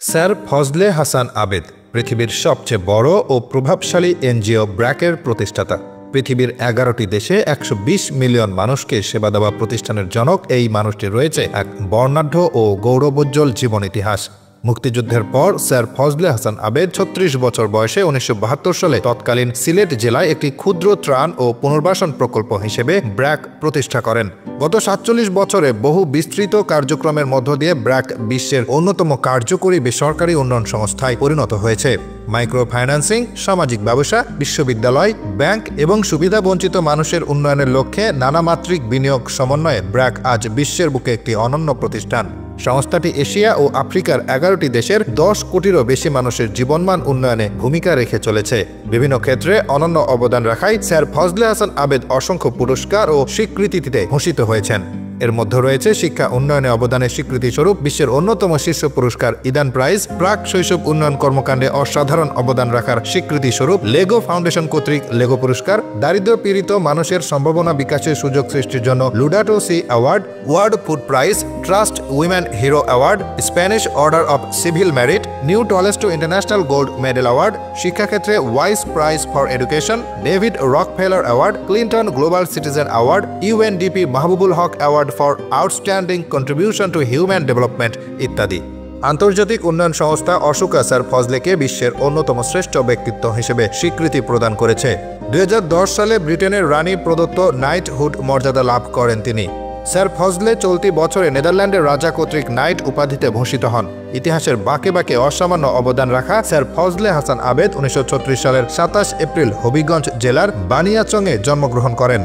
Sir Fazle Hasan আবেদ পৃথিবীর সবচেয়ে বড় ও প্রভাবশালী এনজিও ব্র্যাকের প্রতিষ্ঠাতা। পৃথিবীর ১১টি দেশে ১২০ মিলিয়ন মানুষকে সেবা দেওয়া প্রতিষ্ঠানের জনক এই মানুষটি রয়েছে এক বর্ণাঢ্য ও গৌরবোজ্জ্বল জীবন ইতিহাস। মুক্তিযুদ্ধের পর স্যার ফজলে হাসান আবেদ ৩৬ বছর বয়সে ১৯৭২ সালে তৎকালীন সিলেট জেলায় একটি ক্ষুদ্র ত্রাণ ও পুনর্বাসন প্রকল্প হিসেবে ব্র্যাক প্রতিষ্ঠা করেন। গত ৪৭ বছরে বহু বিস্তৃত কার্যক্রমের মধ্য দিয়ে ব্র্যাক বিশ্বের অন্যতম কার্যকরী বেসরকারি উন্নয়ন সংস্থায় পরিণত হয়েছে। মাইক্রো ফাইন্যান্সিং, সামাজিক ব্যবসা, বিশ্ববিদ্যালয়, ব্যাংক এবং সুবিধাবঞ্চিত মানুষের উন্নয়নের লক্ষ্যে নানামাত্রিক বিনিয়োগ সমন্বয়ে ব্র্যাক আজ বিশ্বের বুকে একটি অনন্য প্রতিষ্ঠান। সংস্থাটি এশিয়া ও আফ্রিকার ১১টি দেশের ১০ কোটিরও বেশি মানুষের জীবনমান উন্নয়নে ভূমিকা রেখে চলেছে। বিভিন্ন ক্ষেত্রে অনন্য অবদান রাখায় স্যার ফজলে হাসান আবেদ অসংখ্য পুরস্কার ও স্বীকৃতিতে ভূষিত হয়েছেন। এর মধ্যে রয়েছে শিক্ষা উন্নয়নে অবদানের স্বীকৃতিস্বরূপ বিশ্বের অন্যতম শীর্ষ পুরস্কার ইদান প্রাইজ, প্রাক শৈশব উন্নয়ন কর্মকাণ্ডে অসাধারণ অবদান রাখার স্বীকৃতিস্বরূপ লেগো ফাউন্ডেশন কর্তৃক লেগো পুরস্কার, দারিদ্র পীড়িত মানুষের সম্ভাবনা বিকাশের সুযোগ সৃষ্টির জন্য Laudato Si award, world food prize, trust women hero award, Spanish order of civil merit, new Tolstoy international gold medal award, শিক্ষাক্ষেত্রে ওয়াইস prize for education, David Rockefeller award, Clinton global citizen award, UNDP Mahbubul Haq award for outstanding contribution to human development ইত্যাদি। আন্তর্জাতিক উন্নয়ন সংস্থা Ashoka sir ফজলেকে বিশ্বের অন্যতম শ্রেষ্ঠ ব্যক্তিত্ব হিসেবে স্বীকৃতি প্রদান করেছে। ২০১০ সালে ব্রিটেনের রানী প্রদত্ত নাইটহুড মর্যাদা লাভ করেন তিনি। স্যার ফজলে চলতি বছরে নেদারল্যান্ডের রাজা কর্তৃক নাইট উপাধিতে ভূষিত হন। ইতিহাসের বাঁকে বাঁকে অসামান্য অবদান রাখা স্যার ফজলে হাসান আবেদ ১৯৩৬ সালের ২৭ এপ্রিল হবিগঞ্জ জেলার বানিয়াচংয়ে জন্মগ্রহণ করেন।